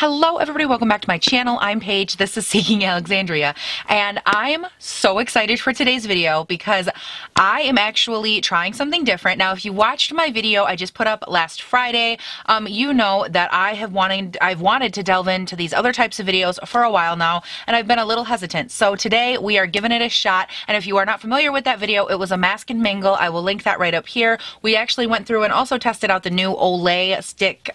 Hello everybody, welcome back to my channel. I'm Paige, this is Seeking Alexandria, and I'm so excited for today's video because I am actually trying something different. Now, if you watched my video I just put up last Friday, you know that I've wanted to delve into these other types of videos for a while now, and I've been a little hesitant. So today we are giving it a shot, and if you are not familiar with that video, it was a mask and mingle. I will link that right up here. We actually went through and also tested out the new Olay stick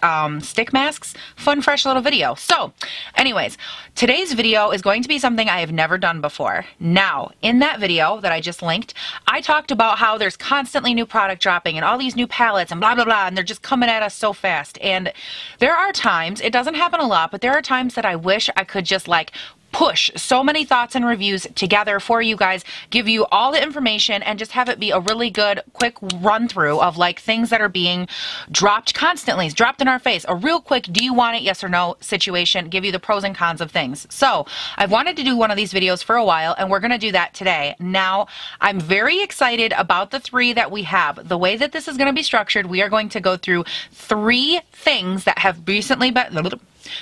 masks. Fun, fresh little video. So anyways, today's video is going to be something I have never done before. Now, in that video that I just linked, I talked about how there's constantly new product dropping and all these new palettes and blah, blah, blah, and they're just coming at us so fast. And there are times, it doesn't happen a lot, but there are times that I wish I could just like push so many thoughts and reviews together for you guys, give you all the information, and just have it be a really good quick run through of like things that are being dropped constantly, dropped in our face. A real quick do you want it, yes or no situation, give you the pros and cons of things. So I've wanted to do one of these videos for a while, and we're going to do that today. Now, I'm very excited about the three that we have. The way that this is going to be structured, we are going to go through three things that have recently been...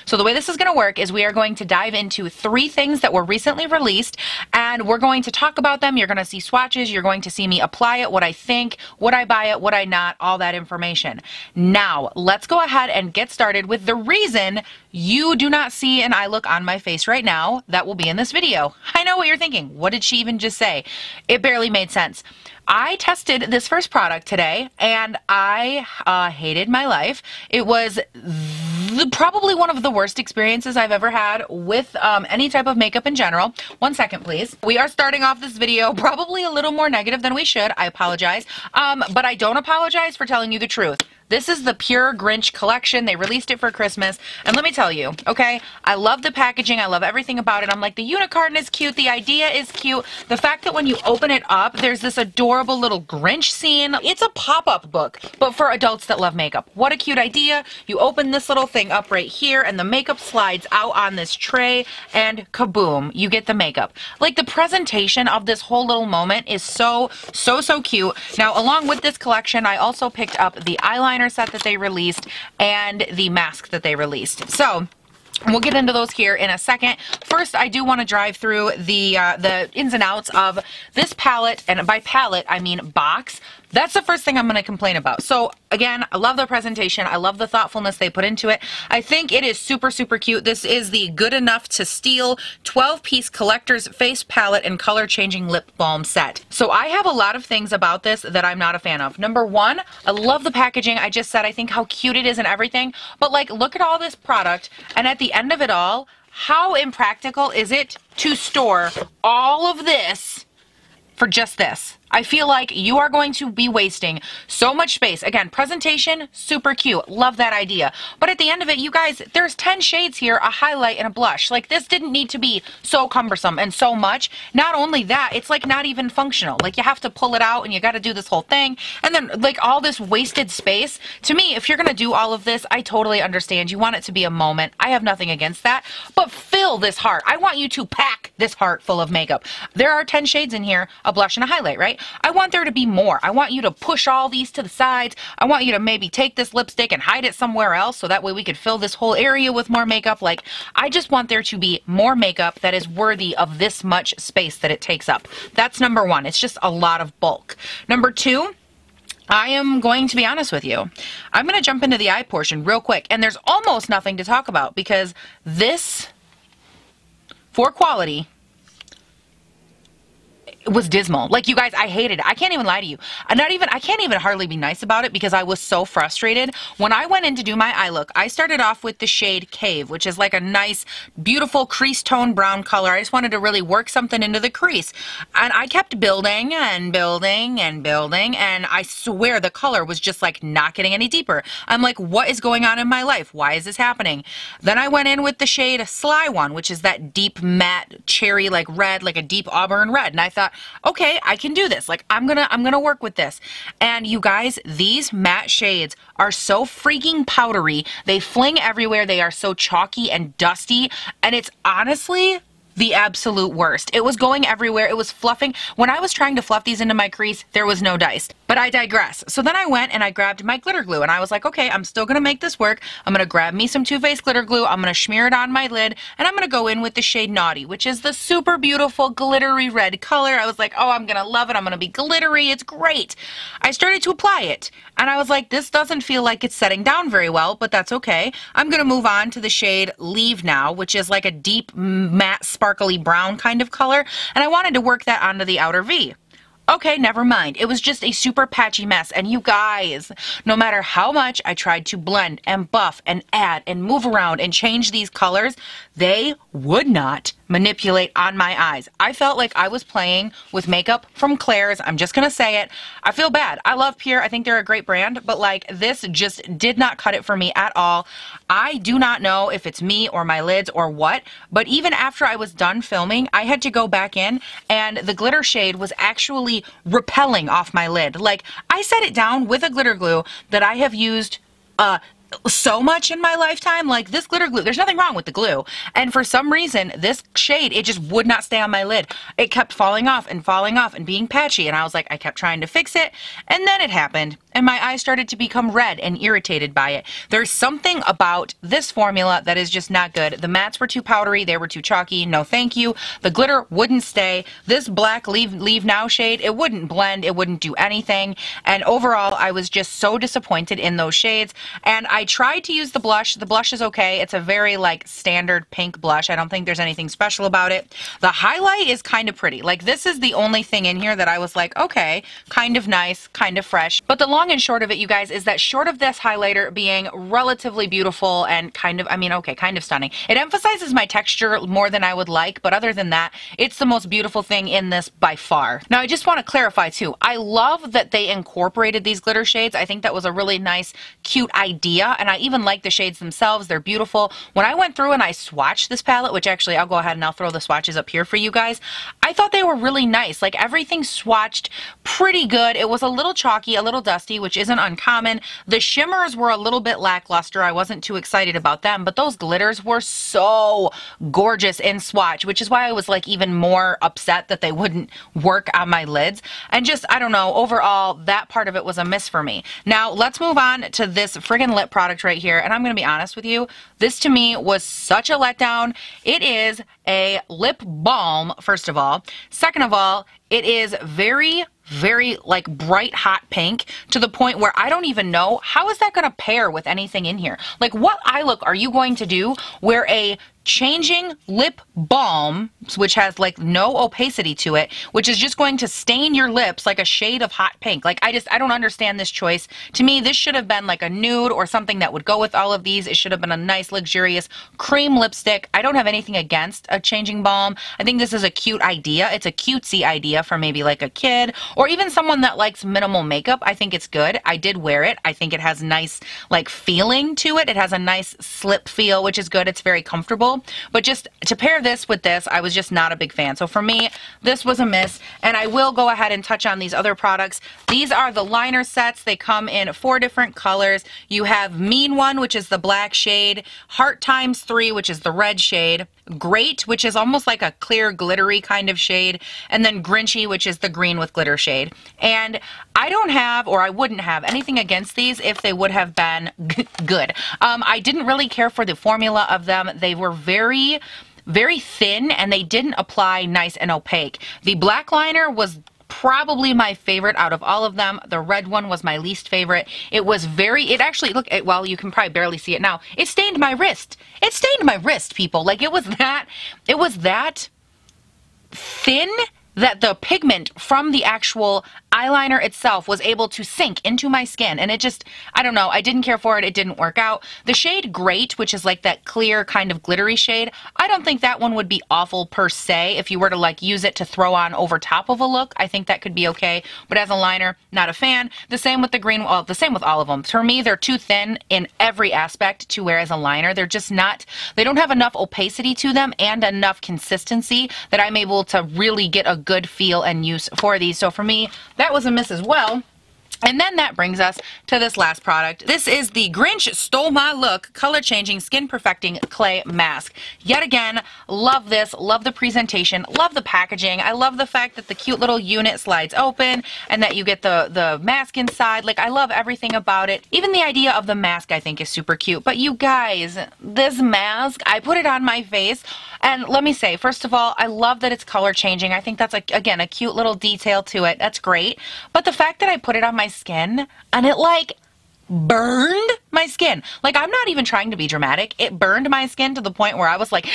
So the way this is going to work is we are going to dive into three things that were recently released, and we're going to talk about them. You're going to see swatches. You're going to see me apply it, what I think, would I buy it, would I not, all that information. Now, let's go ahead and get started with the reason you do not see an eye look on my face right now that will be in this video. I know what you're thinking. What did she even just say? It barely made sense. I tested this first product today, and I hated my life. It was probably one of the worst experiences I've ever had with any type of makeup in general. 1 second, please. We are starting off this video probably a little more negative than we should. I apologize. But I don't apologize for telling you the truth. This is the Pure Grinch collection. They released it for Christmas. And let me tell you, okay, I love the packaging. I love everything about it. I'm like, the unicorn is cute. The idea is cute. The fact that when you open it up, there's this adorable little Grinch scene. It's a pop-up book, but for adults that love makeup. What a cute idea. You open this little thing up right here, and the makeup slides out on this tray, and kaboom, you get the makeup. Like, the presentation of this whole little moment is so cute. Now, along with this collection, I also picked up the eyeliner set that they released and the mask that they released. So we'll get into those here in a second. First, I do want to drive through the ins and outs of this palette, and by palette I mean box. That's the first thing I'm going to complain about. So again, I love the presentation. I love the thoughtfulness they put into it. I think it is super cute. This is the Good Enough to Steal 12-piece collector's face palette and color changing lip balm set. So I have a lot of things about this that I'm not a fan of. Number one, I love the packaging. I just said I think how cute it is and everything, but like, look at all this product, and at the end of it all, how impractical is it to store all of this for just this? I feel like you are going to be wasting so much space. Again, presentation, super cute. Love that idea. But at the end of it, you guys, there's 10 shades here, a highlight and a blush. Like, this didn't need to be so cumbersome and so much. Not only that, it's like not even functional. Like, you have to pull it out and you got to do this whole thing. And then like all this wasted space. To me, if you're going to do all of this, I totally understand. You want it to be a moment. I have nothing against that. But fill this heart. I want you to pack this heart full of makeup. There are 10 shades in here, a blush and a highlight, right? I want there to be more. I want you to push all these to the sides. I want you to maybe take this lipstick and hide it somewhere else so that way we could fill this whole area with more makeup. Like, I just want there to be more makeup that is worthy of this much space that it takes up. That's number one. It's just a lot of bulk. Number two, I am going to be honest with you. I'm going to jump into the eye portion real quick, and there's almost nothing to talk about because this, for quality, it was dismal. Like, you guys, I hated it. I can't even lie to you. I can't even hardly be nice about it because I was so frustrated. When I went in to do my eye look, I started off with the shade Cave, which is like a nice, beautiful crease tone brown color. I just wanted to really work something into the crease. And I kept building and building and building, and I swear the color was just like not getting any deeper. I'm like, what is going on in my life? Why is this happening? Then I went in with the shade Sly One, which is that deep matte cherry like red, like a deep auburn red. And I thought, okay, I can do this. Like, I'm gonna work with this. And you guys, these matte shades are so freaking powdery. They fling everywhere. They are so chalky and dusty. And it's honestly the absolute worst. It was going everywhere. It was fluffing. When I was trying to fluff these into my crease, there was no dice. But I digress. So then I went and I grabbed my glitter glue and I was like, okay, I'm still going to make this work. I'm going to grab me some Too Faced glitter glue. I'm going to smear it on my lid and I'm going to go in with the shade Naughty, which is the super beautiful glittery red color. I was like, oh, I'm going to love it. I'm going to be glittery. It's great. I started to apply it and I was like, this doesn't feel like it's setting down very well, but that's okay. I'm going to move on to the shade Leave Now, which is like a deep matte sparkly brown kind of color. And I wanted to work that onto the outer V. Okay, never mind. It was just a super patchy mess. And you guys, no matter how much I tried to blend and buff and add and move around and change these colors, they would not manipulate on my eyes. I felt like I was playing with makeup from Claire's. I'm just gonna say it. I feel bad. I love Pure. I think they're a great brand, but like this just did not cut it for me at all. I do not know if it's me or my lids or what, but even after I was done filming, I had to go back in and the glitter shade was actually repelling off my lid. Like I set it down with a glitter glue that I have used so much in my lifetime. Like this glitter glue, there's nothing wrong with the glue. And for some reason, this shade, it just would not stay on my lid. It kept falling off and being patchy. And I was like, I kept trying to fix it. And then it happened. And my eyes started to become red and irritated by it. There's something about this formula that is just not good. The mattes were too powdery. They were too chalky. No, thank you. The glitter wouldn't stay. This black Leave Now shade, it wouldn't blend. It wouldn't do anything. And overall, I was just so disappointed in those shades. And I tried to use the blush. The blush is okay. It's a very like standard pink blush. I don't think there's anything special about it. The highlight is kind of pretty. Like this is the only thing in here that I was like, okay, kind of nice, kind of fresh. But the long and short of it, you guys, is that short of this highlighter being relatively beautiful and kind of, I mean, okay, kind of stunning. It emphasizes my texture more than I would like, but other than that, it's the most beautiful thing in this by far. Now, I just want to clarify too. I love that they incorporated these glitter shades. I think that was a really nice, cute idea. And I even like the shades themselves. They're beautiful. When I went through and I swatched this palette, which actually I'll go ahead and I'll throw the swatches up here for you guys, I thought they were really nice. Like everything swatched pretty good. It was a little chalky, a little dusty, which isn't uncommon. The shimmers were a little bit lackluster. I wasn't too excited about them, but those glitters were so gorgeous in swatch, which is why I was like even more upset that they wouldn't work on my lids. And just, I don't know, overall, that part of it was a miss for me. Now, let's move on to this friggin' lip product right here. And I'm going to be honest with you, this to me was such a letdown. It is a lip balm, first of all. Second of all, it is very like bright hot pink to the point where I don't even know how is that going to pair with anything in here. Like what eye look are you going to do where a changing lip balm, which has like no opacity to it, which is just going to stain your lips like a shade of hot pink. Like I don't understand this choice. To me, this should have been like a nude or something that would go with all of these. It should have been a nice luxurious cream lipstick. I don't have anything against a changing balm. I think this is a cute idea. It's a cutesy idea for maybe like a kid or even someone that likes minimal makeup. I think it's good. I did wear it. I think it has nice like feeling to it. It has a nice slip feel, which is good. It's very comfortable. But just to pair this with this, I was just not a big fan. So for me, this was a miss. And I will go ahead and touch on these other products. These are the liner sets. They come in 4 different colors. You have Mean One, which is the black shade, Heart Times 3, which is the red shade, Great, which is almost like a clear glittery kind of shade, and then Grinchy, which is the green with glitter shade. And I don't have, or I wouldn't have, anything against these if they would have been good. I didn't really care for the formula of them. They were very thin and they didn't apply nice and opaque. The black liner was probably my favorite out of all of them. The red one was my least favorite. It was it actually, look, well, you can probably barely see it now. It stained my wrist. It stained my wrist, people. Like it was that thin that the pigment from the actual eyeliner itself was able to sink into my skin. And it just, I don't know, I didn't care for it. It didn't work out. The shade Great, which is like that clear kind of glittery shade, I don't think that one would be awful per se. If you were to like use it to throw on over top of a look, I think that could be okay. But as a liner, not a fan. The same with the green, well, the same with all of them. For me, they're too thin in every aspect to wear as a liner. They're just not, they don't have enough opacity to them and enough consistency that I'm able to really get a good feel and use for these. So for me, that was a miss as well. And then that brings us to this last product. This is the Grinch Stole My Look Color Changing Skin Perfecting Clay Mask. Yet again, love this, love the presentation, love the packaging. I love the fact that the cute little unit slides open and that you get the mask inside. Like, I love everything about it. Even the idea of the mask I think is super cute. But you guys, this mask, I put it on my face, and let me say, first of all, I love that it's color changing. I think that's, again, a cute little detail to it. That's great. But the fact that I put it on my skin and it like burned my skin. Like, I'm not even trying to be dramatic. It burned my skin to the point where I was like,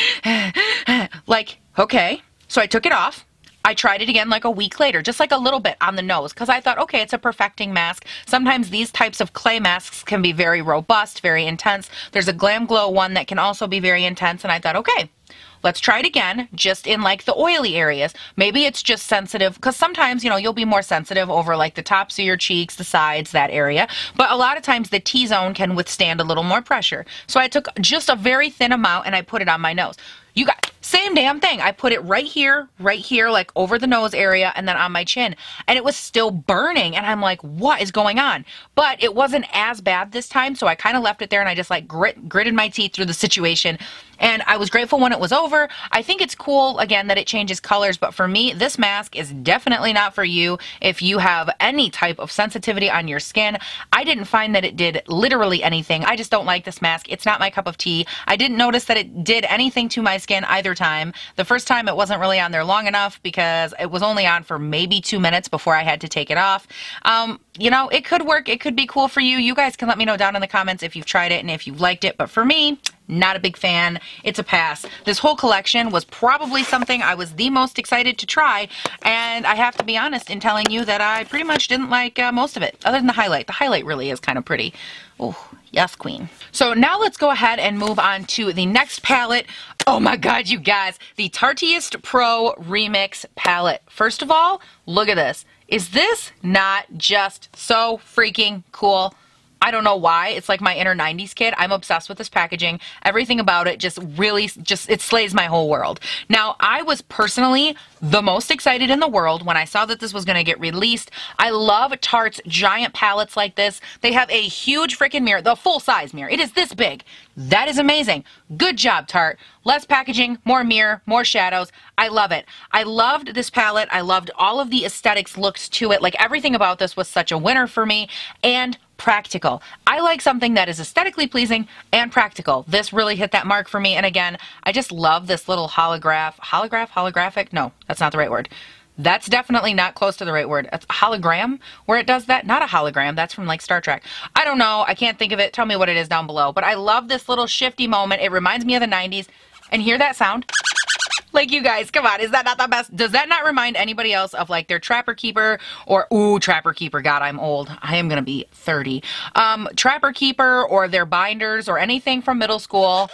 like, okay. So I took it off. I tried it again like a week later, just like a little bit on the nose, because I thought, okay, it's a perfecting mask. Sometimes these types of clay masks can be very robust, very intense. There's a Glam Glow one that can also be very intense, and I thought, okay, let's try it again, just in like the oily areas. Maybe it's just sensitive, because sometimes, you know, you'll be more sensitive over like the tops of your cheeks, the sides, that area. But a lot of times the T-zone can withstand a little more pressure. So I took just a very thin amount and I put it on my nose. You got same damn thing. I put it right here, like over the nose area and then on my chin. And it was still burning. And I'm like, what is going on? But it wasn't as bad this time. So I kind of left it there and I just like gritted my teeth through the situation. And I was grateful when it was over. I think it's cool, again, that it changes colors. But for me, this mask is definitely not for you if you have any type of sensitivity on your skin. I didn't find that it did literally anything. I just don't like this mask. It's not my cup of tea. I didn't notice that it did anything to my skin either time. The first time it wasn't really on there long enough because it was only on for maybe 2 minutes before I had to take it off. You know, it could work. It could be cool for you. You guys can let me know down in the comments if you've tried it and if you've liked it. But for me, not a big fan. It's a pass. This whole collection was probably something I was the most excited to try, and I have to be honest in telling you that I pretty much didn't like most of it, other than the highlight. The highlight really is kind of pretty. Oh, yes, queen. So now let's go ahead and move on to the next palette. Oh my god, you guys, the Tartiest Pro Remix palette. First of all, look at this. Is this not just so freaking cool? I don't know why. It's like my inner 90s kid. I'm obsessed with this packaging. Everything about it just really, it slays my whole world. Now, I was personally the most excited in the world when I saw that this was going to get released. I love Tarte's giant palettes like this. They have a huge freaking mirror, the full-size mirror. It is this big. That is amazing. Good job, Tarte. Less packaging, more mirror, more shadows. I love it. I loved this palette. I loved all of the aesthetics looks to it. Like, everything about this was such a winner for me. And practical. I like something that is aesthetically pleasing and practical. This really hit that mark for me. And again, I just love this little holographic? No, that's not the right word. That's definitely not close to the right word. It's a hologram where it does that. Not a hologram. That's from like Star Trek. I don't know. I can't think of it. Tell me what it is down below. But I love this little shifty moment. It reminds me of the 90s. And hear that sound? Like, you guys, come on, is that not the best? Does that not remind anybody else of like their Trapper Keeper or, ooh, Trapper Keeper, God, I'm old. I am gonna be 30. Trapper Keeper or their binders or anything from middle school.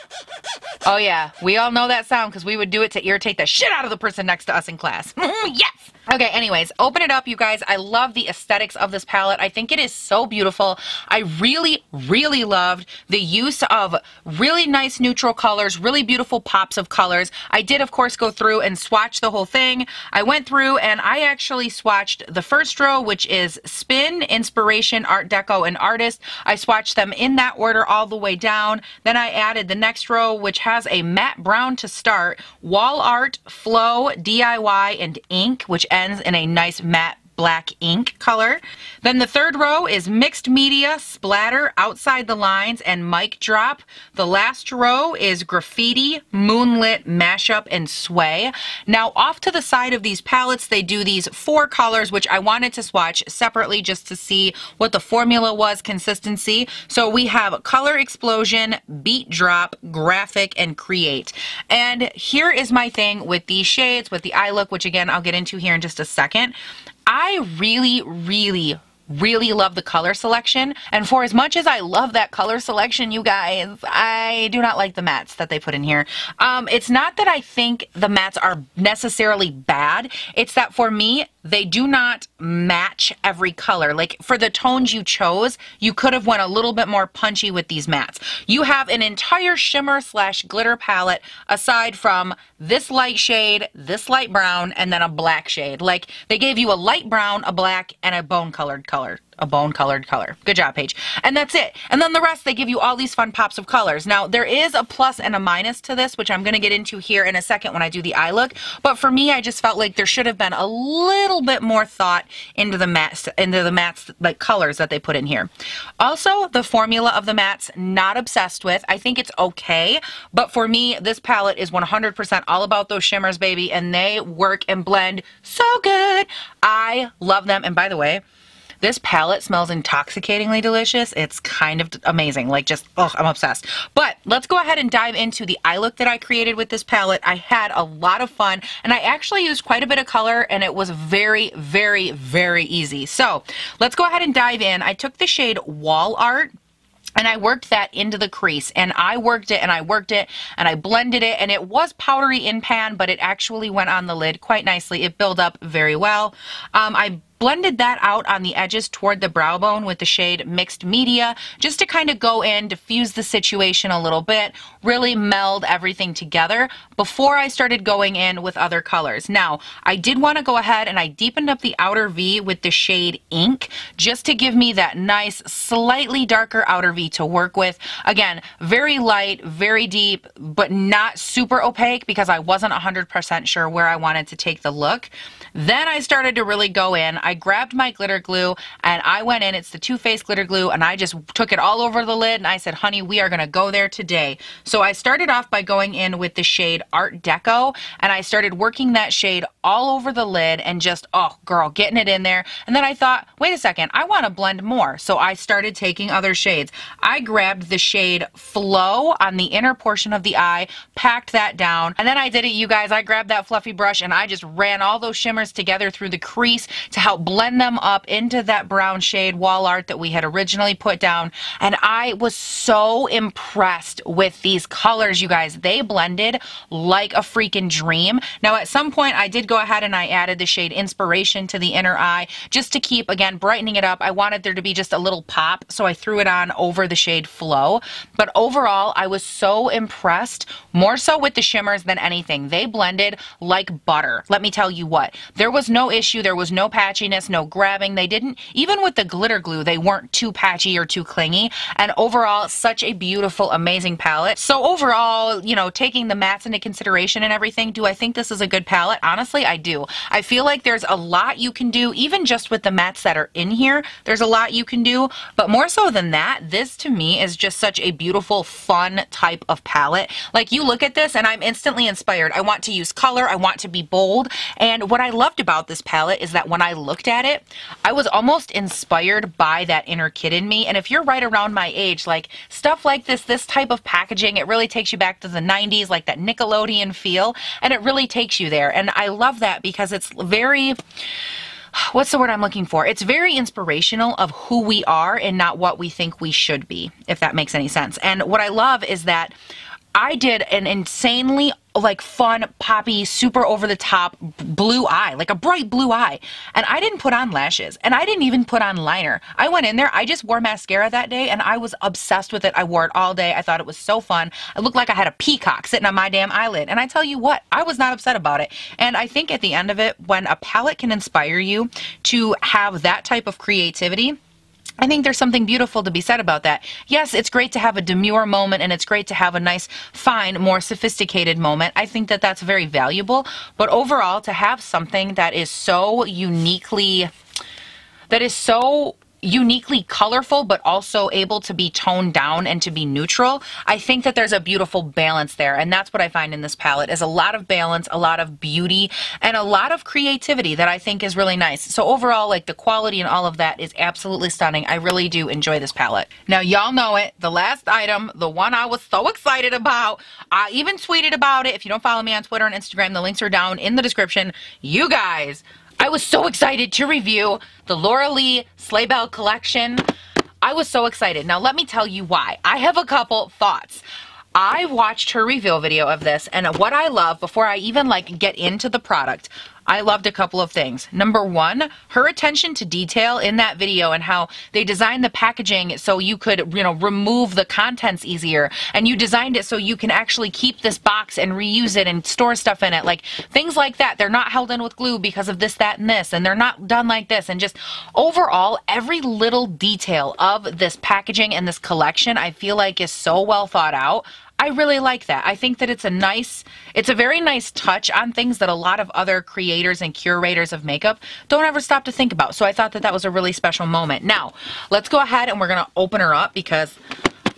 Oh yeah, we all know that sound because we would do it to irritate the shit out of the person next to us in class. Yes! Okay, anyways, open it up, you guys. I love the aesthetics of this palette. I think it is so beautiful. I really, really loved the use of really nice neutral colors, really beautiful pops of colors. I did, of course, go through and swatch the whole thing. I went through and I actually swatched the first row, which is Spin, Inspiration, Art Deco, and Artist. I swatched them in that order all the way down. Then I added the next row, which has a matte brown to start, Wall Art, Flow, DIY, and Ink, which ends in a nice matte black ink color. Then the third row is Mixed Media, Splatter, Outside the Lines, and Mic Drop. The last row is Graffiti, Moonlit, Mashup, and Sway. Now, off to the side of these palettes, they do these 4 colors, which I wanted to swatch separately just to see what the formula was, consistency. So we have Color Explosion, Beat Drop, Graphic, and Create. And here is my thing with these shades, with the eye look, which again, I'll get into here in just a second. I really, really, really love the color selection, and for as much as I love that color selection, you guys, I do not like the mattes that they put in here. It's not that I think the mattes are necessarily bad, it's that for me, they do not match every color. Like, for the tones you chose, you could have went a little bit more punchy with these mattes. You have an entire shimmer slash glitter palette aside from this light shade, this light brown, and then a black shade. Like, they gave you a light brown, a black, and a bone colored color. a bone colored color. Good job, Paige. And that's it. And then the rest, they give you all these fun pops of colors. Now, there is a plus and a minus to this, which I'm going to get into here in a second when I do the eye look. But for me, I just felt like there should have been a little bit more thought into the mattes like colors that they put in here. Also, the formula of the mattes, not obsessed with. I think it's okay. But for me, this palette is 100% all about those shimmers, baby. And they work and blend so good. I love them. And by the way, this palette smells intoxicatingly delicious. It's kind of amazing. Like just, oh, I'm obsessed. But let's go ahead and dive into the eye look that I created with this palette. I had a lot of fun and I actually used quite a bit of color and it was very, very, very easy. So let's go ahead and dive in. I took the shade Wall Art and I worked that into the crease, and I worked it and I worked it and I blended it, and it was powdery in pan, but it actually went on the lid quite nicely. It built up very well. I blended that out on the edges toward the brow bone with the shade Mixed Media, just to kind of go in, diffuse the situation a little bit, really meld everything together before I started going in with other colors. Now, I did want to go ahead and I deepened up the outer V with the shade Ink, just to give me that nice, slightly darker outer V to work with. Again, very light, very deep, but not super opaque because I wasn't 100% sure where I wanted to take the look. Then I started to really go in. I grabbed my glitter glue and I went in, it's the Too Faced glitter glue, and I just took it all over the lid and I said, honey, we are gonna go there today. So I started off by going in with the shade Art Deco, and I started working that shade all over the lid and just, oh girl, getting it in there. And then I thought, wait a second, I wanna blend more. So I started taking other shades. I grabbed the shade Flow on the inner portion of the eye, packed that down, and then I did it, you guys. I grabbed that fluffy brush and I just ran all those shimmers together through the crease to help blend them up into that brown shade Wall Art that we had originally put down. And I was so impressed with these colors, you guys. They blended like a freaking dream. Now, at some point, I did go ahead and I added the shade Inspiration to the inner eye just to keep, again, brightening it up. I wanted there to be just a little pop, so I threw it on over the shade Flow. But overall, I was so impressed, more so with the shimmers than anything. They blended like butter. Let me tell you what. There was no issue. There was no patchiness, no grabbing. They didn't, even with the glitter glue, they weren't too patchy or too clingy. And overall, such a beautiful, amazing palette. So overall, you know, taking the mattes into consideration and everything, do I think this is a good palette? Honestly, I do. I feel like there's a lot you can do, even just with the mattes that are in here. There's a lot you can do, but more so than that, this to me is just such a beautiful, fun type of palette. Like, you look at this and I'm instantly inspired. I want to use color. I want to be bold. And what I loved about this palette is that when I looked at it, I was almost inspired by that inner kid in me. And if you're right around my age, like stuff like this type of packaging, it really takes you back to the 90s, like that Nickelodeon feel, and it really takes you there. And I love that because it's very, what's the word I'm looking for? It's very inspirational of who we are and not what we think we should be, if that makes any sense. And what I love is that I did an insanely like fun, poppy, super over the top blue eye, like a bright blue eye. And I didn't put on lashes and I didn't even put on liner. I went in there, I just wore mascara that day and I was obsessed with it. I wore it all day. I thought it was so fun. I looked like I had a peacock sitting on my damn eyelid. And I tell you what, I was not upset about it. And I think at the end of it, when a palette can inspire you to have that type of creativity, I think there's something beautiful to be said about that. Yes, it's great to have a demure moment and it's great to have a nice, fine, more sophisticated moment. I think that that's very valuable. But overall, to have something that is so uniquely colorful, but also able to be toned down and to be neutral, I think that there's a beautiful balance there. And that's what I find in this palette, is a lot of balance, a lot of beauty, and a lot of creativity that I think is really nice. So overall, like the quality and all of that is absolutely stunning. I really do enjoy this palette. Now, y'all know it. The last item, the one I was so excited about, I even tweeted about it. If you don't follow me on Twitter and Instagram, the links are down in the description. You guys, I was so excited to review the Lee Sleighbough collection. I was so excited. Now let me tell you why. I have a couple thoughts. I watched her reveal video of this, and what I love, before I even like get into the product, I loved a couple of things. Number one, her attention to detail in that video and how they designed the packaging so you could, remove the contents easier. And you designed it so you can actually keep this box and reuse it and store stuff in it. Like things like that. They're not held in with glue because of this, that, and this. And they're not done like this. And just overall, every little detail of this packaging and this collection, I feel like is so well thought out. I really like that. I think that it's a very nice touch on things that a lot of other creators and curators of makeup don't ever stop to think about. So I thought that that was a really special moment. Now, let's go ahead and we're going to open her up because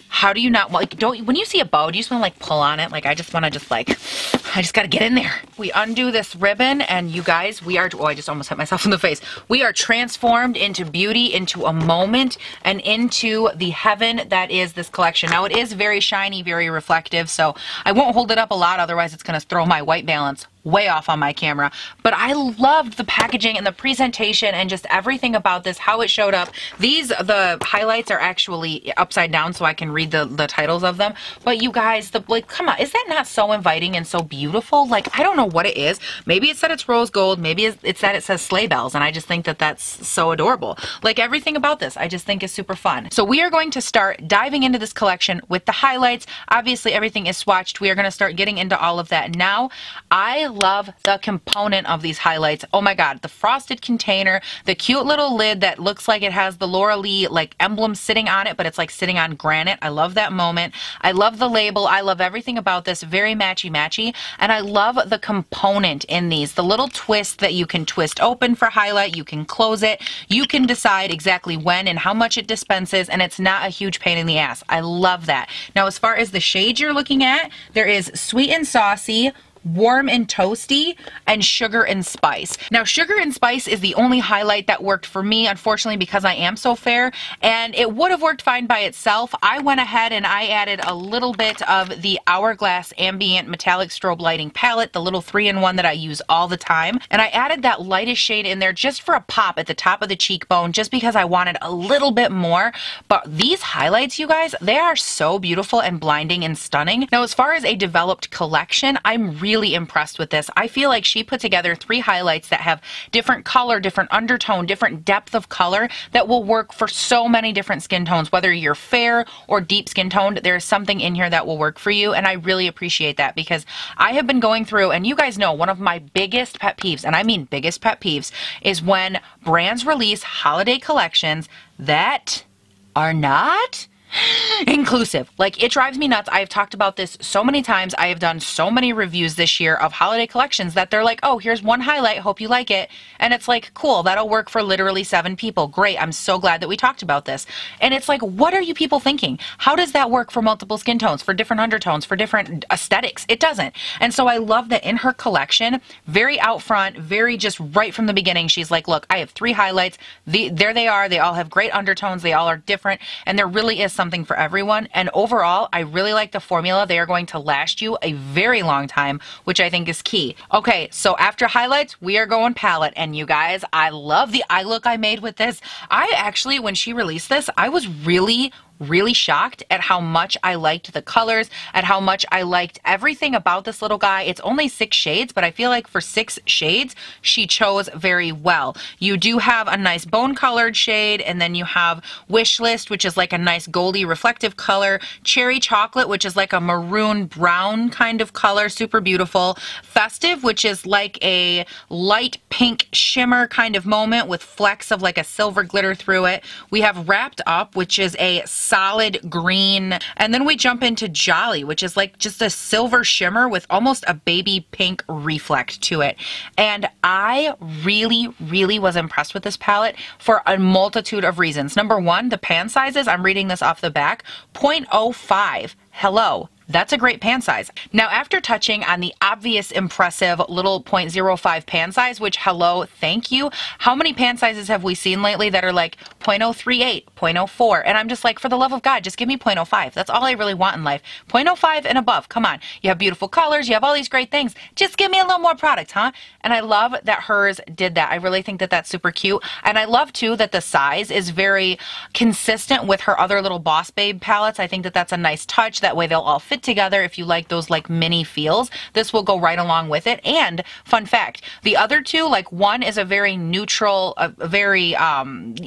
how do you not, when you see a bow, do you just want to pull on it? I just want to I just got to get in there. We undo this ribbon and you guys, I just almost hit myself in the face. We are transformed into beauty, into a moment, and into the heaven that is this collection. Now it is very shiny, very reflective, so I won't hold it up a lot, otherwise it's going to throw my white balance way off on my camera. But I loved the packaging and the presentation and just everything about this, how it showed up. The highlights are actually upside down so I can read the titles of them. But you guys, come on, is that not so inviting and so beautiful? I don't know what it is. Maybe it's that it's rose gold. Maybe it's that it says sleigh bells. And I just think that that's so adorable. Everything about this, I just think is super fun. So we are going to start diving into this collection with the highlights. Obviously everything is swatched. We are going to start getting into all of that now. I love the component of these highlights. Oh my god, the frosted container, the cute little lid that looks like it has the Laura Lee emblem sitting on it, but it's sitting on granite. I love that moment. I love the label. I love everything about this. Very matchy-matchy. And I love the component in these. The little twist that you can twist open for highlight. You can close it. You can decide exactly when and how much it dispenses, and it's not a huge pain in the ass. I love that. Now, as far as the shades you're looking at, there is Sweet and Saucy, Warm and Toasty, and Sugar and Spice. Now, Sugar and Spice is the only highlight that worked for me, unfortunately, because I am so fair, and it would have worked fine by itself. I went ahead and I added a little bit of the Hourglass Ambient Metallic Strobe Lighting Palette, the little 3-in-1 that I use all the time, and I added that lightest shade in there just for a pop at the top of the cheekbone, just because I wanted a little bit more. But these highlights, you guys, they are so beautiful and blinding and stunning. Now, as far as a developed collection, I'm really impressed with this. I feel like she put together 3 highlights that have different color, different undertone, different depth of color that will work for so many different skin tones. Whether you're fair or deep skin toned, there's something in here that will work for you, and I really appreciate that because I have been going through, and you guys know one of my biggest pet peeves, and I mean biggest pet peeves, is when brands release holiday collections that are not inclusive. It drives me nuts. I have talked about this so many times. I have done so many reviews this year of holiday collections that they're oh, here's one highlight, hope you like it. And it's cool, that'll work for literally 7 people. Great, I'm so glad that we talked about this. And it's what are you people thinking? How does that work for multiple skin tones, for different undertones, for different aesthetics? It doesn't. And so I love that in her collection, very out front, very just right from the beginning, she's look, I have 3 highlights. There they are. They all have great undertones. They all are different. And there really is something for everyone. And overall, I really like the formula. They are going to last you a very long time, which I think is key. Okay, so after highlights, we are going palette. And you guys, I love the eye look I made with this. I actually, when she released this, I was really shocked at how much I liked the colors, at how much I liked everything about this little guy. It's only 6 shades, but I feel like for 6 shades, she chose very well. You do have a nice bone colored shade, and then you have Wish List, which is a nice goldy reflective color, Cherry Chocolate, which is a maroon brown kind of color, super beautiful, Festive, which is a light pink shimmer kind of moment with flecks of a silver glitter through it. We have Wrapped Up, which is a solid green, and then we jump into Jolly, which is just a silver shimmer with almost a baby pink reflect to it. And I really was impressed with this palette for a multitude of reasons. Number one, the pan sizes, I'm reading this off the back, 0.05. Hello. That's a great pan size. Now, after touching on the obvious impressive little 0.05 pan size, which hello, thank you, how many pan sizes have we seen lately that are 0.038, 0.04? And I'm just for the love of God, just give me 0.05. That's all I really want in life. 0.05 and above, come on. You have beautiful colors, you have all these great things. Just give me a little more product, huh? And I love that hers did that. I really think that that's super cute. And I love too that the size is very consistent with her other little Boss Babe palettes. I think that that's a nice touch. That way they'll all fit fit together if you like those like mini feels. This will go right along with it. And fun fact, the other two, like one is a very neutral, a very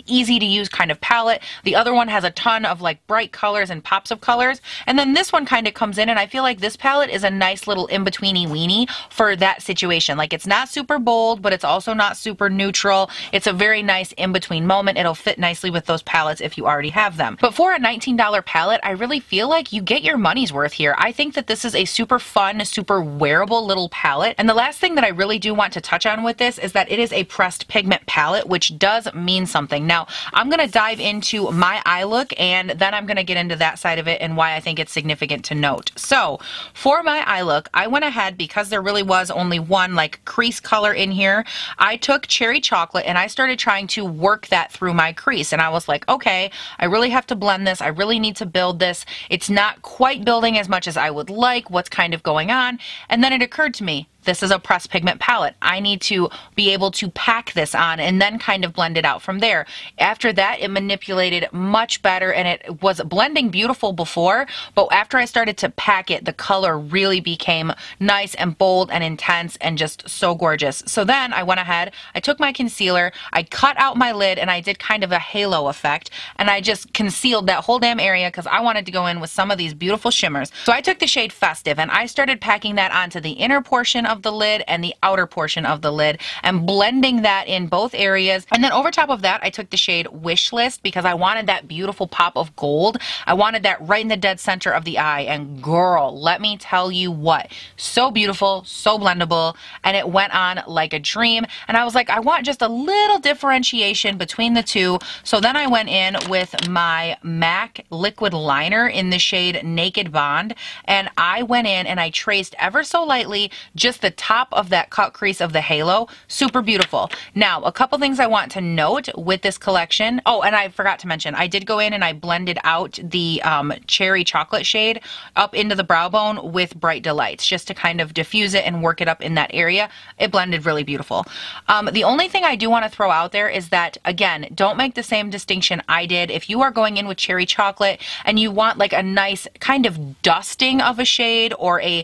easy to use kind of palette. The other one has a ton of like bright colors and pops of colors. And then this one kind of comes in, and I feel like this palette is a nice little in-betweeny weenie for that situation. Like it's not super bold, but it's also not super neutral. It's a very nice in-between moment. It'll fit nicely with those palettes if you already have them. But for a $19 palette, I really feel like you get your money's worth here. I think that this is a super fun, super wearable little palette. And the last thing that I really do want to touch on with this is that it is a pressed pigment palette, which does mean something. Now, I'm going to dive into my eye look, and then I'm going to get into that side of it and why I think it's significant to note. So for my eye look, I went ahead, because there really was only one like crease color in here, I took cherry chocolate and I started trying to work that through my crease. And I was like, okay, I really have to blend this. I really need to build this. It's not quite building as much as I would like. What's kind of going on? And then it occurred to me, this is a pressed pigment palette. I need to be able to pack this on and then kind of blend it out from there. After that, it manipulated much better, and it was blending beautiful before, but after I started to pack it, the color really became nice and bold and intense and just so gorgeous. So then I went ahead, I took my concealer, I cut out my lid, and I did kind of a halo effect, and I just concealed that whole damn area because I wanted to go in with some of these beautiful shimmers. So I took the shade Festive and I started packing that onto the inner portion of the lid and the outer portion of the lid and blending that in both areas. And then over top of that, I took the shade Wish List because I wanted that beautiful pop of gold. I wanted that right in the dead center of the eye, and girl, let me tell you what, so beautiful, so blendable, and it went on like a dream. And I was like, I want just a little differentiation between the two. So then I went in with my MAC liquid liner in the shade Naked Bond, and I went in and I traced ever so lightly just the top of that cut crease of the halo. Super beautiful. Now, a couple things I want to note with this collection. Oh, and I forgot to mention, I did go in and I blended out the cherry chocolate shade up into the brow bone with Bright Delights just to kind of diffuse it and work it up in that area. It blended really beautiful. The only thing I do want to throw out there is that, again, don't make the same distinction I did. If you are going in with cherry chocolate and you want like a nice kind of dusting of a shade or a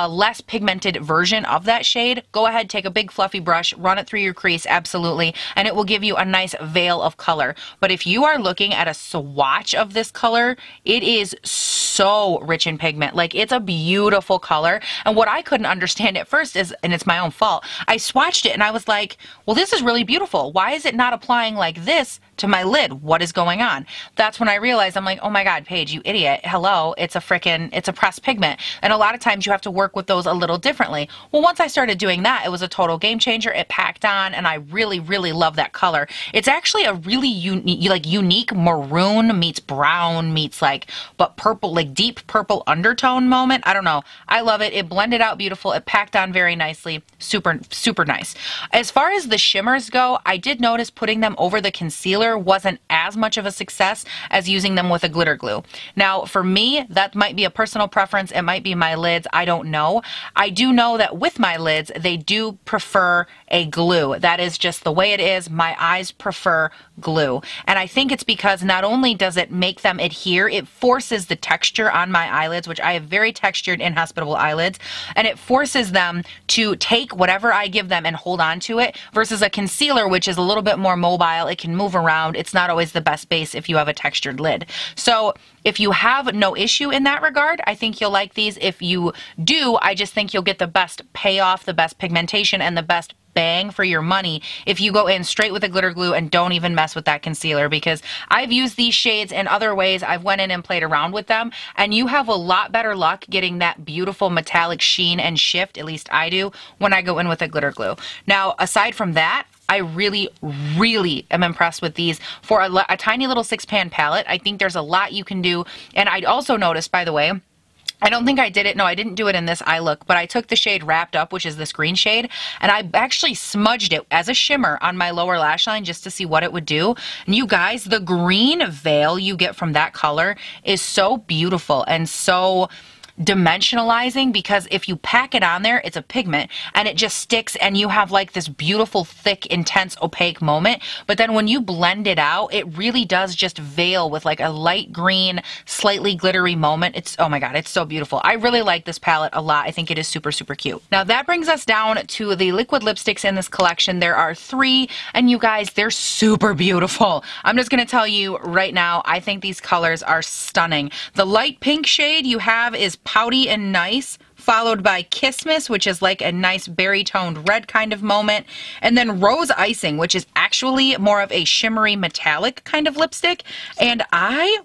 less pigmented version of that shade, go ahead, take a big fluffy brush, run it through your crease, absolutely, and it will give you a nice veil of color. But if you are looking at a swatch of this color, it is so rich in pigment. Like, it's a beautiful color. And what I couldn't understand at first is, and it's my own fault, I swatched it and I was like, well, this is really beautiful. Why is it not applying like this to my lid? What is going on? That's when I realized, I'm like, oh my God, Paige, you idiot. Hello, it's a pressed pigment. And a lot of times you have to work with those a little differently. Well, once I started doing that, it was a total game changer. It packed on, and I really, really love that color. It's actually a really unique maroon meets brown meets but purple, like deep purple undertone moment. I don't know. I love it. It blended out beautiful. It packed on very nicely. Super, super nice. As far as the shimmers go, I did notice putting them over the concealer wasn't as much of a success as using them with a glitter glue. Now, for me, that might be a personal preference. It might be my lids. I don't know. I do know that with my lids, they do prefer a glue. That is just the way it is. My eyes prefer glue. And I think it's because not only does it make them adhere, it forces the texture on my eyelids, which I have very textured, inhospitable eyelids, and it forces them to take whatever I give them and hold on to it, versus a concealer, which is a little bit more mobile. It can move around. It's not always the best base if you have a textured lid. So if you have no issue in that regard, I think you'll like these. If you do, I just think you'll get the best payoff, the best pigmentation, and the best bang for your money if you go in straight with a glitter glue and don't even mess with that concealer, because I've used these shades in other ways. I've went in and played around with them, and you have a lot better luck getting that beautiful metallic sheen and shift, at least I do, when I go in with a glitter glue. Now, aside from that, I really, really am impressed with these for a tiny little 6-pan palette. I think there's a lot you can do. And I'd also noticed, by the way, I don't think I did it. No, I didn't do it in this eye look, but I took the shade Wrapped Up, which is this green shade, and I actually smudged it as a shimmer on my lower lash line just to see what it would do. And you guys, the green veil you get from that color is so beautiful and so dimensionalizing, because if you pack it on there, it's a pigment and it just sticks and you have like this beautiful, thick, intense, opaque moment. But then when you blend it out, it really does just veil with like a light green, slightly glittery moment. It's, oh my God, it's so beautiful. I really like this palette a lot. I think it is super, super cute. Now that brings us down to the liquid lipsticks in this collection. There are 3, and you guys, they're super beautiful. I'm just gonna tell you right now, I think these colors are stunning. The light pink shade you have is Pouty and Nice, followed by Kissmas, which is like a nice berry toned red kind of moment, and then Rose Icing, which is actually more of a shimmery metallic kind of lipstick. And I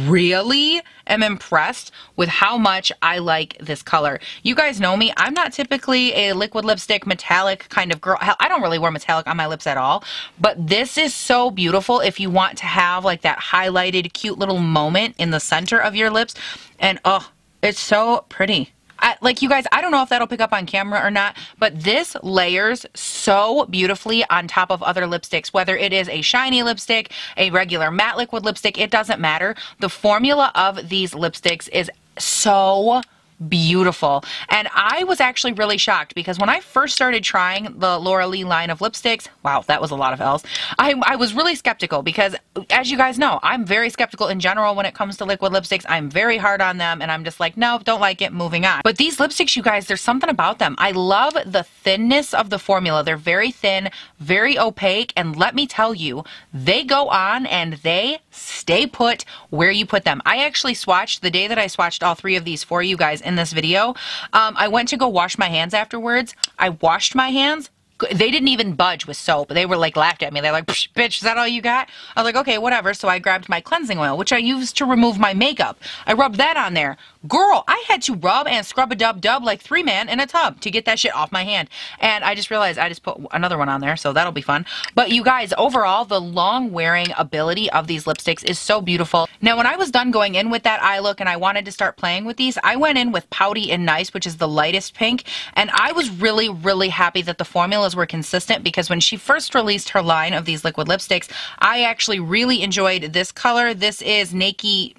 really am impressed with how much I like this color. You guys know me, I'm not typically a liquid lipstick metallic kind of girl. Hell, I don't really wear metallic on my lips at all, but this is so beautiful if you want to have like that highlighted cute little moment in the center of your lips. And oh, it's so pretty. Like, you guys, I don't know if that'll pick up on camera or not, but this layers so beautifully on top of other lipsticks, whether it is a shiny lipstick, a regular matte liquid lipstick, it doesn't matter. The formula of these lipsticks is so beautiful. And I was actually really shocked because when I first started trying the Laura Lee line of lipsticks, wow, that was a lot of L's. I was really skeptical because, as you guys know, I'm very skeptical in general when it comes to liquid lipsticks. I'm very hard on them and I'm just like, nope, don't like it, moving on. But these lipsticks, you guys, there's something about them. I love the thinness of the formula. They're very thin, very opaque, and let me tell you, they go on and they stay put where you put them. I actually swatched, the day that I swatched all 3 of these for you guys in this video, I went to go wash my hands afterwards. I washed my hands. They didn't even budge with soap. They were like, laughed at me. They're like, bitch, is that all you got? I was like, okay, whatever. So I grabbed my cleansing oil, which I used to remove my makeup. I rubbed that on there. Girl, I had to rub and scrub a dub like 3 man in a tub to get that shit off my hand. And I just realized I just put another one on there, so that'll be fun. But you guys, overall, the long wearing ability of these lipsticks is so beautiful. Now, when I was done going in with that eye look and I wanted to start playing with these, I went in with Pouty and Nice, which is the lightest pink. And I was really, really happy that the formulas were consistent, because when she first released her line of these liquid lipsticks, I actually really enjoyed this color. This is Nakey,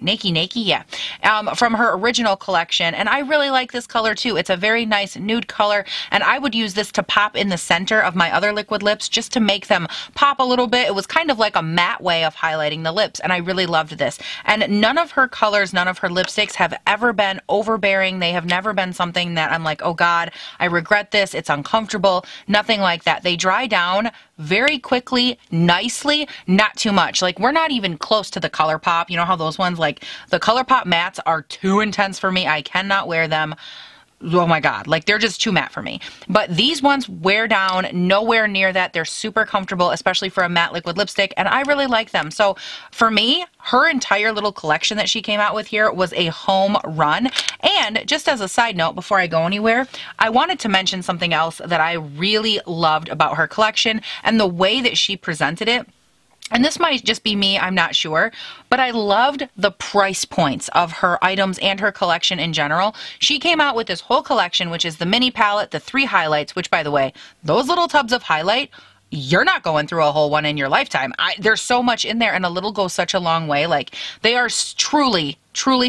yeah, from her original collection, and I really like this color too. It's a very nice nude color, and I would use this to pop in the center of my other liquid lips just to make them pop a little bit. It was kind of like a matte way of highlighting the lips, and I really loved this. And none of her colors, none of her lipsticks have ever been overbearing. They have never been something that I'm like, oh God, I regret this, it's uncomfortable. Nothing like that. They dry down very quickly, nicely, not too much. Like, we're not even close to the ColourPop. You know how those ones, like the ColourPop mattes are too intense for me. I cannot wear them. Oh my God, like they're just too matte for me. But these ones wear down nowhere near that. They're super comfortable, especially for a matte liquid lipstick, and I really like them. So for me, her entire little collection that she came out with here was a home run. And just as a side note, before I go anywhere, I wanted to mention something else that I really loved about her collection and the way that she presented it. And this might just be me, I'm not sure, but I loved the price points of her items and her collection in general. She came out with this whole collection, which is the mini palette, the 3 highlights, which, by the way, those little tubs of highlight, you're not going through a whole one in your lifetime. There's so much in there, and a little goes such a long way. Like, they are truly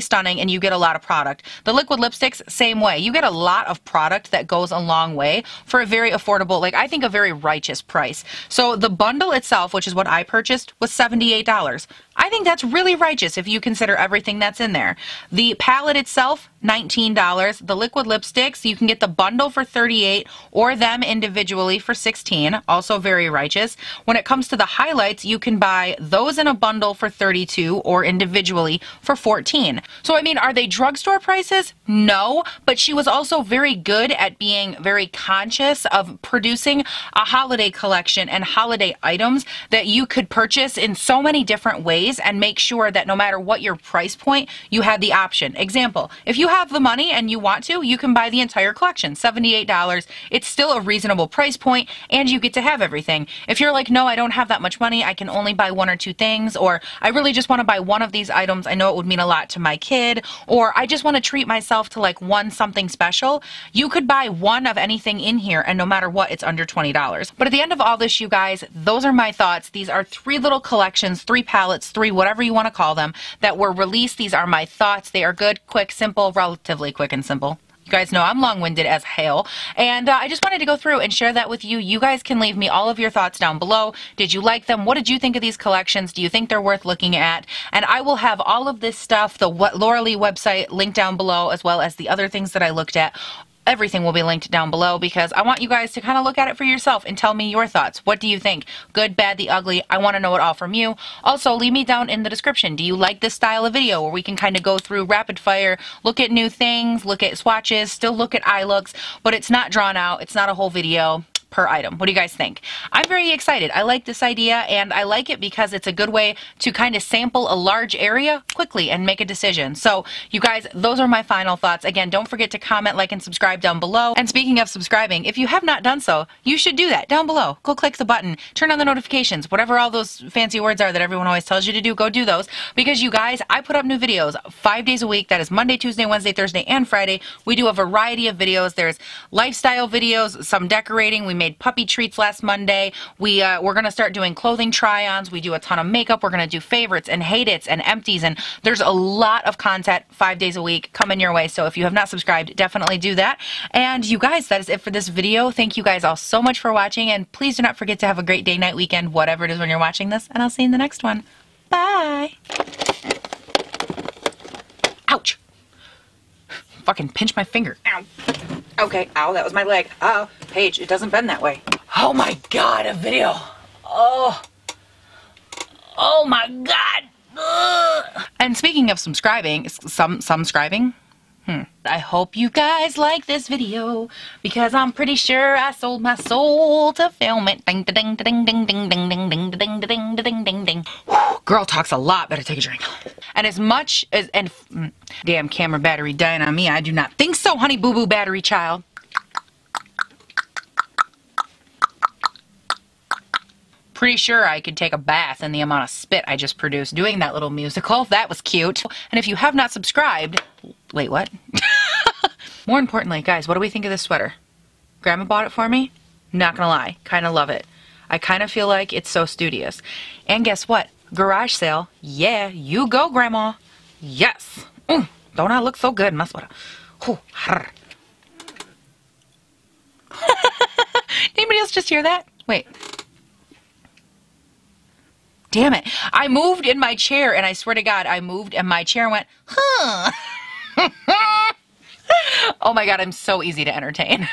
stunning, and you get a lot of product. The liquid lipsticks, same way. You get a lot of product that goes a long way for a very affordable, like, I think a very righteous price. So the bundle itself, which is what I purchased, was $78. I think that's really righteous if you consider everything that's in there. The palette itself, $19. The liquid lipsticks, you can get the bundle for $38 or them individually for $16. Also very righteous. When it comes to the highlights, you can buy those in a bundle for $32 or individually for $14. So, I mean, are they drugstore prices? No, but she was also very good at being very conscious of producing a holiday collection and holiday items that you could purchase in so many different ways and make sure that no matter what your price point, you had the option. Example, if you have the money and you want to, you can buy the entire collection, $78. It's still a reasonable price point and you get to have everything. If you're like, no, I don't have that much money, I can only buy 1 or 2 things, or I really just want to buy one of these items, I know it would mean a lot lot to my kid, or I just want to treat myself to like one something special, you could buy one of anything in here and no matter what, it's under $20. But at the end of all this, you guys, those are my thoughts. These are 3 little collections, 3 palettes, 3 whatever you want to call them, that were released. These are my thoughts. They are good, quick, simple, relatively quick and simple. You guys know I'm long-winded as hell, and I just wanted to go through and share that with you. You guys can leave me all of your thoughts down below. Did you like them? What did you think of these collections? Do you think they're worth looking at? And I will have all of this stuff, the Laura Lee website, linked down below, as well as the other things that I looked at. Everything will be linked down below because I want you guys to kind of look at it for yourself and tell me your thoughts. What do you think? Good, bad, the ugly? I want to know it all from you. Also, leave me down in the description. Do you like this style of video where we can kind of go through rapid fire, look at new things, look at swatches, still look at eye looks, but it's not drawn out. It's not a whole video per item. What do you guys think? I'm very excited. I like this idea, and I like it because it's a good way to kind of sample a large area quickly and make a decision. So you guys, those are my final thoughts. Again, don't forget to comment, like, and subscribe down below. And speaking of subscribing, if you have not done so, you should do that down below. Go click the button, turn on the notifications, whatever all those fancy words are that everyone always tells you to do, go do those. Because you guys, I put up new videos 5 days a week. That is Monday, Tuesday, Wednesday, Thursday, and Friday. We do a variety of videos. There's lifestyle videos, some decorating. We made puppy treats last Monday. We're going to start doing clothing try-ons. We do a ton of makeup. We're going to do favorites and hate-its and empties, and there's a lot of content 5 days a week coming your way. So if you have not subscribed, definitely do that. And you guys, that is it for this video. Thank you guys all so much for watching, and please do not forget to have a great day, night, weekend, whatever it is when you're watching this, and I'll see you in the next one. Bye! Ouch! Fucking pinch my finger. Ow. Okay, ow, that was my leg. Oh, Paige, it doesn't bend that way. Oh my God, a video. Oh my God. Ugh. And speaking of subscribing, subscribing? I hope you guys like this video because I'm pretty sure I sold my soul to film it. Ding ding ding ding ding ding ding ding ding ding ding ding ding. Girl talks a lot. Better take a drink. And as much as damn camera battery dying on me, I do not think so, honey boo boo battery child. Pretty sure I could take a bath in the amount of spit I just produced doing that little musical. That was cute. And if you have not subscribed, wait, what? More importantly, guys, what do we think of this sweater? Grandma bought it for me. Not gonna lie, kind of love it. I kind of feel like it's so studious. And guess what? Garage sale. Yeah, you go, Grandma. Yes. Don't I look so good in my sweater? Anybody else just hear that? Wait. Damn it. I moved in my chair, and I swear to God, I moved and my chair went, huh. Oh my God, I'm so easy to entertain.